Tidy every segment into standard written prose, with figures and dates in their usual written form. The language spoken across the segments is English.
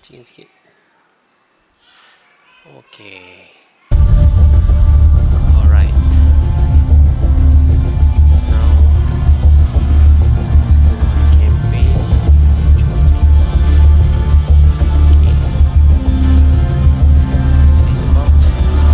Tingin sikit. Okay. Alright. Now, let's go on campaign. Join. Okay. So it's about DCS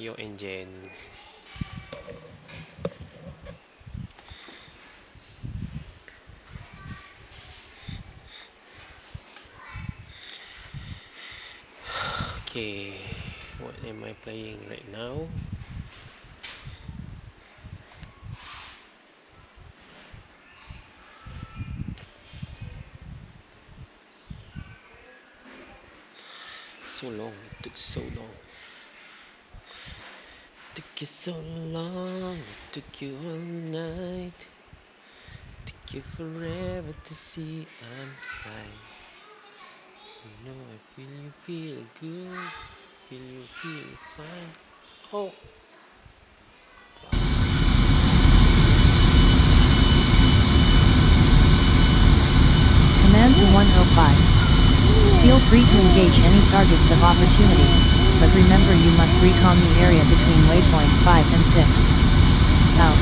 your engine. Okay, what am I playing right now? So long, it took so long. Took you so long, it took you all night. Took you forever to see I'm fine. You know I feel you feel good, feel you feel fine. Oh. Command to 105. Feel free to engage any targets of opportunity, but remember you must recon the area between waypoint 5 and 6. Out.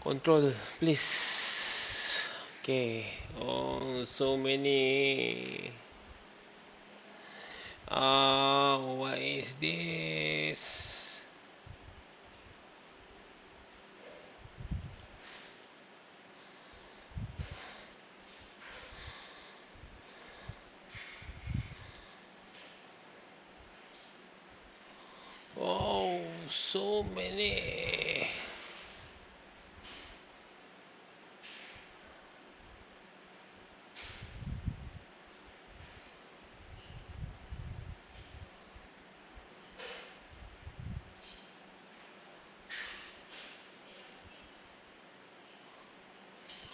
Control, please. Okay. Oh, so many. What is this? So many.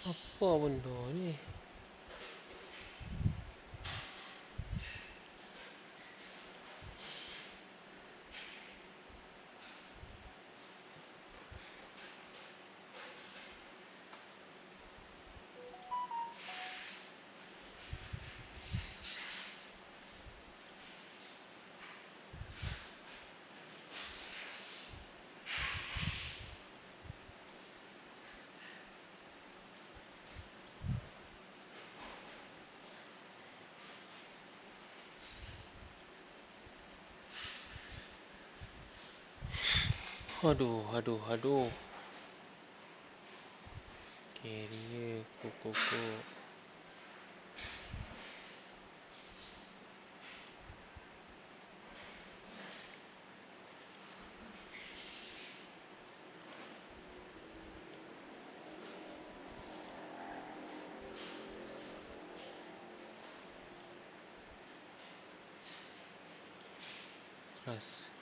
Apa benda ni? Aduh. Carrier, koko. Keras.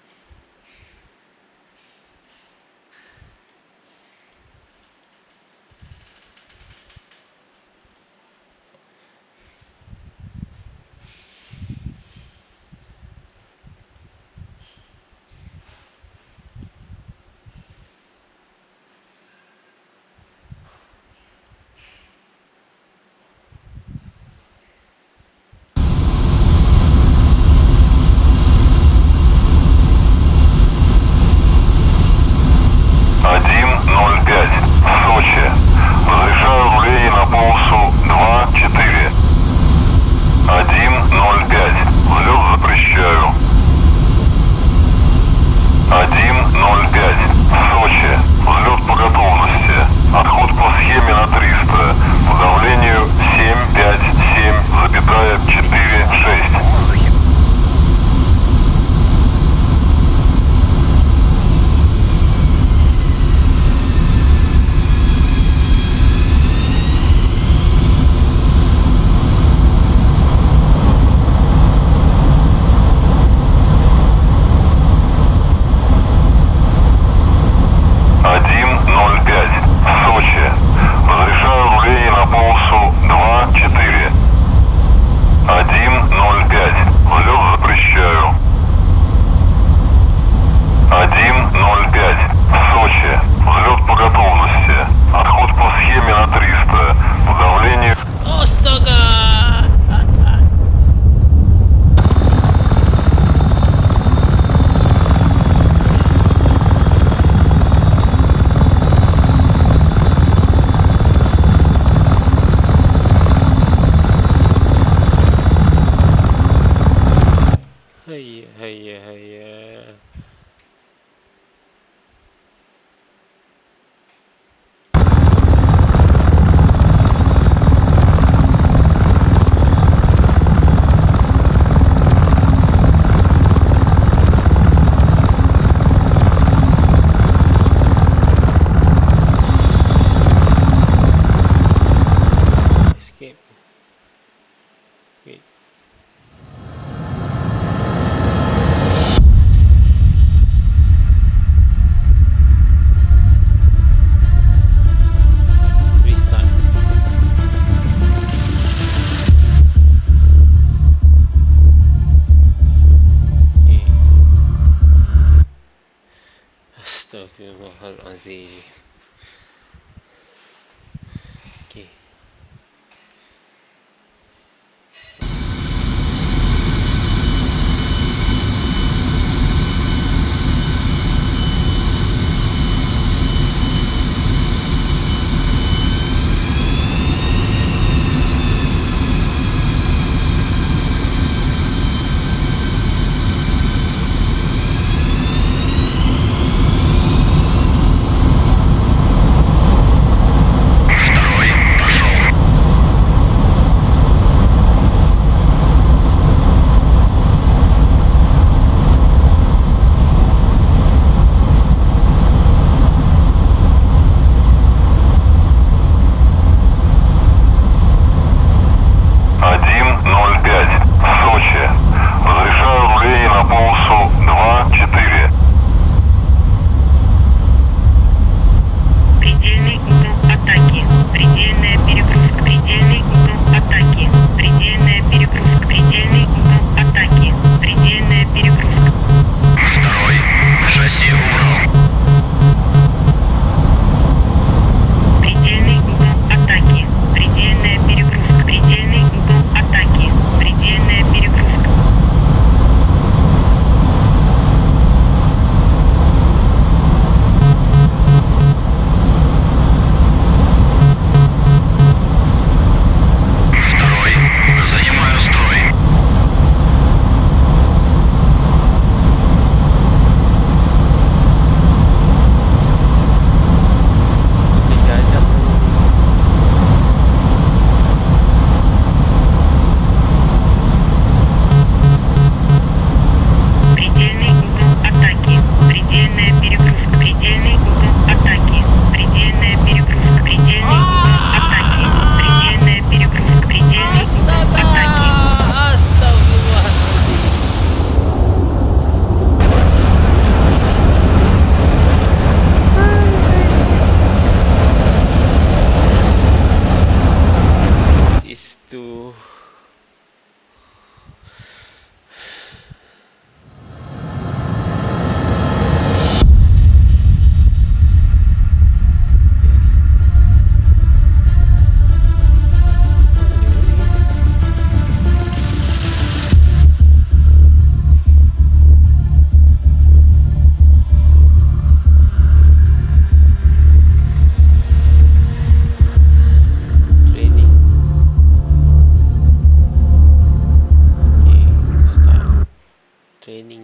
Hayya. Escape. Wait. Restart. Okay. Astaghfirullahalazim. Okay.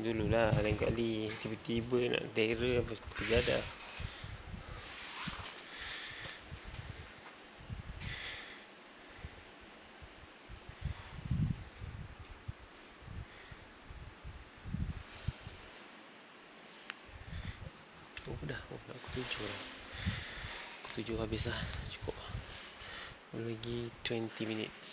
dululah. Lain kali tiba-tiba nak terror apa terjadah. Aku 7 lah. Aku 7 habis lah. Cukup. Lagi 20 minutes.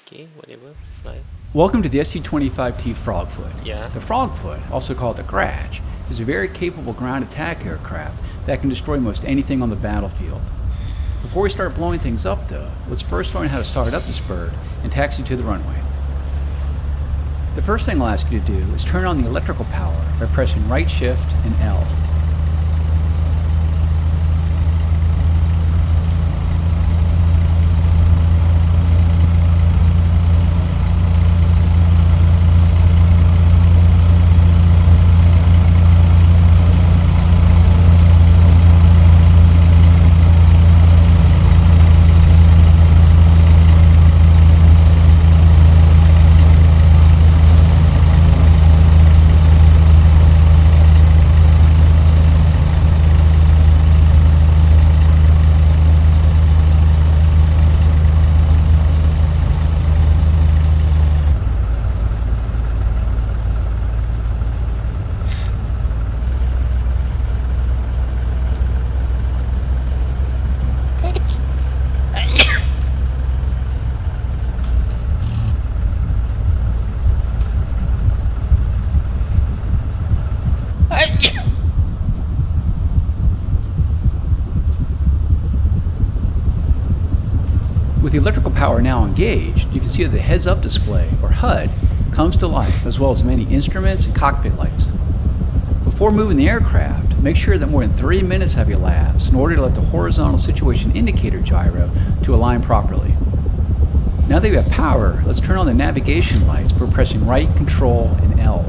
Okay, whatever. Bye. Welcome to the SU-25T Frogfoot. Yeah. The Frogfoot, also called the Grach, is a very capable ground attack aircraft that can destroy most anything on the battlefield. Before we start blowing things up though, let's first learn how to start up this bird and taxi to the runway. The first thing I'll ask you to do is turn on the electrical power by pressing right shift and L. With the electrical power now engaged, you can see that the heads-up display, or HUD, comes to life, as well as many instruments and cockpit lights. Before moving the aircraft, make sure that more than 3 minutes have elapsed in order to let the horizontal situation indicator gyro to align properly. Now that you have power, let's turn on the navigation lights by pressing right, control, and L.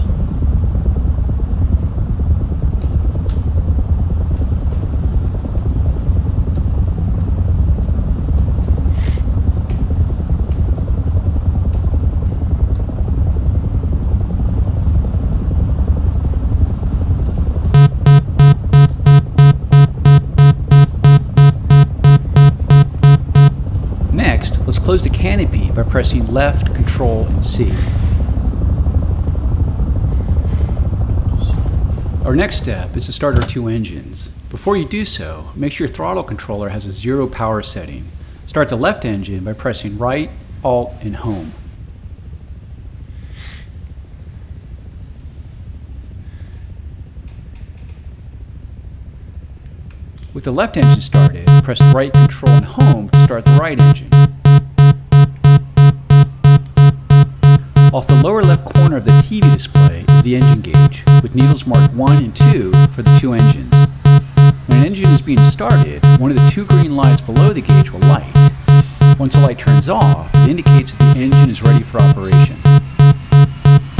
Let's close the canopy by pressing left, control, and C. Our next step is to start our two engines. Before you do so, make sure your throttle controller has a 0 power setting. Start the left engine by pressing right, Alt, and Home. With the left engine started, press right, control, and Home to start the right engine. Off the lower left corner of the TV display is the engine gauge, with needles marked 1 and 2 for the two engines. When an engine is being started, one of the two green lights below the gauge will light. Once the light turns off, it indicates that the engine is ready for operation.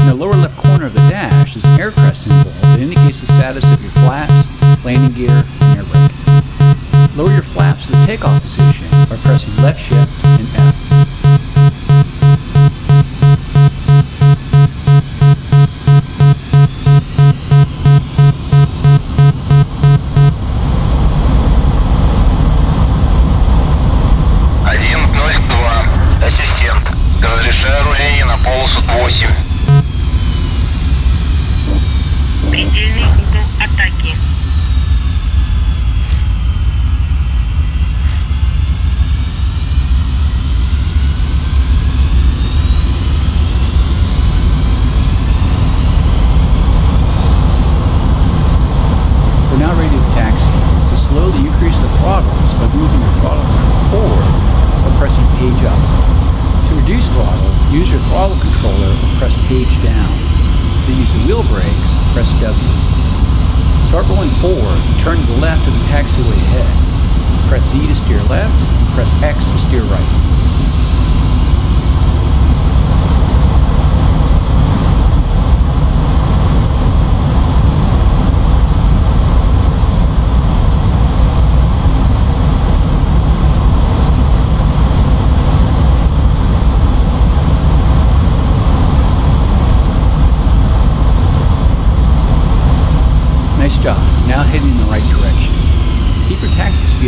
In the lower left corner of the dash is an aircraft symbol that indicates the status of your flaps, landing gear, and air brake. Lower your flaps to the takeoff position by pressing left shift and F. Ассистент, разрешаю руление на полосу 8. Предельный угол атаки. We're now ready to taxi. So slowly increase the throttles by moving your throttle forward or pressing page up. To reduce throttle, use your throttle controller or press page down. To use the wheel brakes, press W. Start rolling forward and turn to the left of the taxiway ahead. Press Z to steer left and press X to steer right.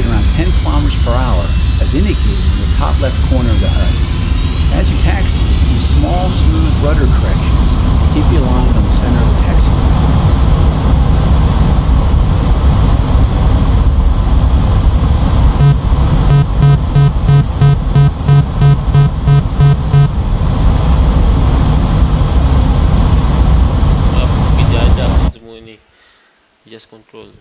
speed around 10 kilometers per hour, as indicated in the top left corner of the HUD. As you taxi, use small, smooth rudder corrections to keep you aligned on the center of the taxiway. Kejada semua ni. Just control.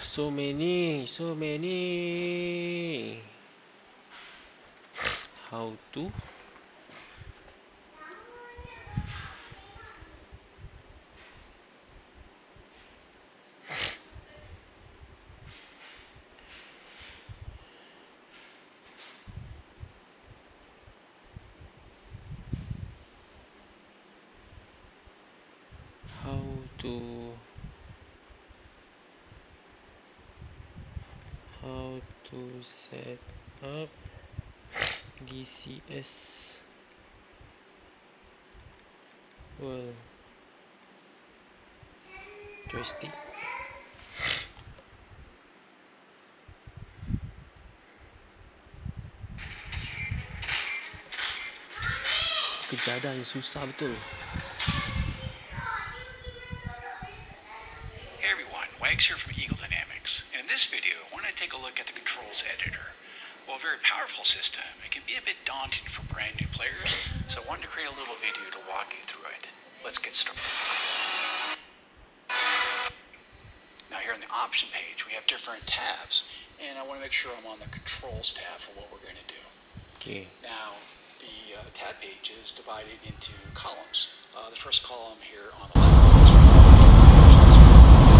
So many. How to? How to set up DCS World joystick. Kejada yang susah betul. Hey everyone, Wags here from Eagle Dynamics, and in this video I want to take a look at the controls editor. While a very powerful system, it can be a bit daunting for brand new players, so I wanted to create a little video to walk you through it. Let's get started. Now here on the option page we have different tabs, and I want to make sure I'm on the controls tab for what we're going to do. Okay. Now the tab page is divided into columns. The first column here on the left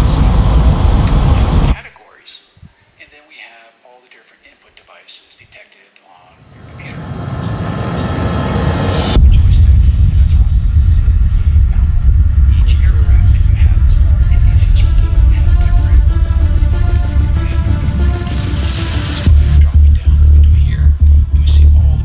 is categories, and then we have all the different input devices detected on your computer. Now, each aircraft that you have installed in DCS World have different configuration. So let's see this one dropping down the window here. You see all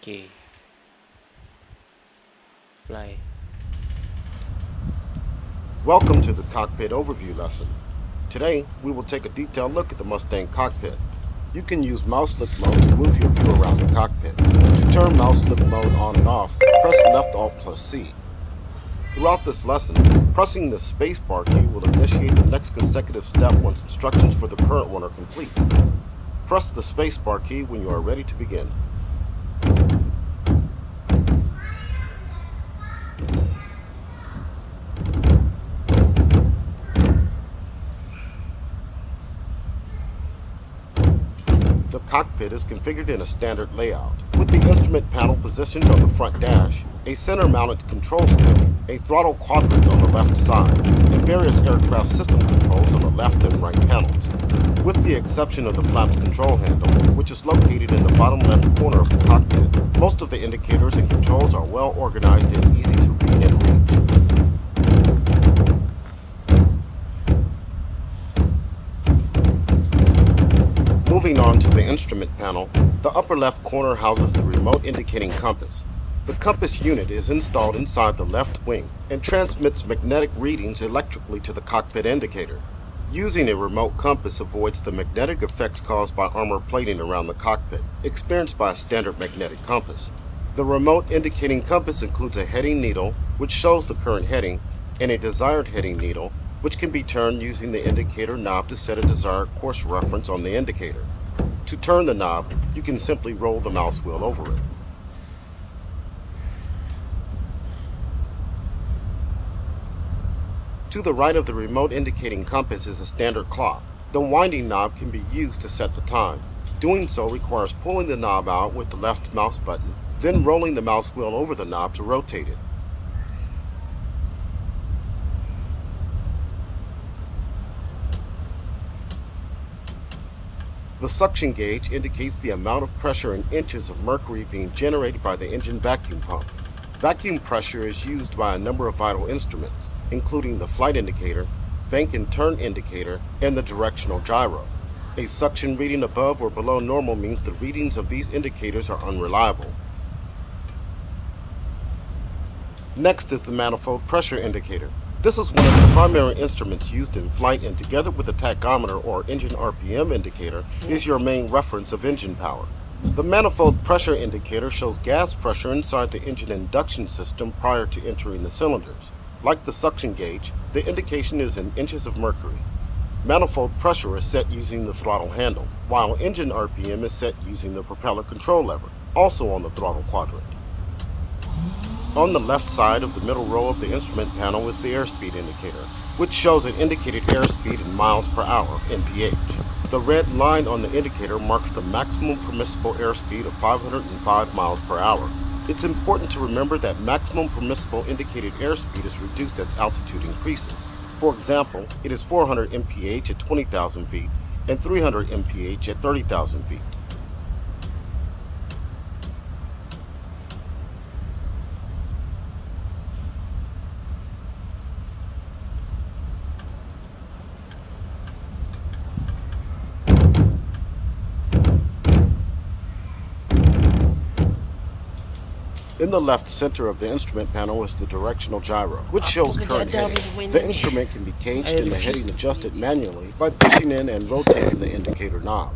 Okay. Fly. Welcome to the Cockpit Overview lesson. Today, we will take a detailed look at the Mustang cockpit. You can use mouse look mode to move your view around the cockpit. To turn mouse look mode on and off, press left Alt plus C. Throughout this lesson, pressing the spacebar key will initiate the next consecutive step once instructions for the current one are complete. Press the spacebar key when you are ready to begin. The cockpit is configured in a standard layout, with the instrument panel positioned on the front dash, a center-mounted control stick, a throttle quadrant on the left side, and various aircraft system controls on the left and right panels. With the exception of the flaps control handle, which is located in the bottom left corner of the cockpit, most of the indicators and controls are well organized and easy to read and reach. Moving on to the instrument panel, the upper left corner houses the remote indicating compass. The compass unit is installed inside the left wing and transmits magnetic readings electrically to the cockpit indicator. Using a remote compass avoids the magnetic effects caused by armor plating around the cockpit, experienced by a standard magnetic compass. The remote indicating compass includes a heading needle, which shows the current heading, and a desired heading needle, which can be turned using the indicator knob to set a desired course reference on the indicator. To turn the knob, you can simply roll the mouse wheel over it. To the right of the remote indicating compass is a standard clock. The winding knob can be used to set the time. Doing so requires pulling the knob out with the left mouse button, then rolling the mouse wheel over the knob to rotate it. The suction gauge indicates the amount of pressure in inches of mercury being generated by the engine vacuum pump. Vacuum pressure is used by a number of vital instruments, including the flight indicator, bank and turn indicator, and the directional gyro. A suction reading above or below normal means the readings of these indicators are unreliable. Next is the manifold pressure indicator. This is one of the primary instruments used in flight, and together with the tachometer or engine RPM indicator is your main reference of engine power. The manifold pressure indicator shows gas pressure inside the engine induction system prior to entering the cylinders. Like the suction gauge, the indication is in inches of mercury. Manifold pressure is set using the throttle handle, while engine RPM is set using the propeller control lever, also on the throttle quadrant. On the left side of the middle row of the instrument panel is the airspeed indicator, which shows an indicated airspeed in miles per hour, mph. The red line on the indicator marks the maximum permissible airspeed of 505 miles per hour. It's important to remember that maximum permissible indicated airspeed is reduced as altitude increases. For example, it is 400 mph at 20,000 feet and 300 mph at 30,000 feet. In the left center of the instrument panel is the directional gyro, which shows current heading. The instrument can be caged and the heading adjusted manually by pushing in and rotating the indicator knob.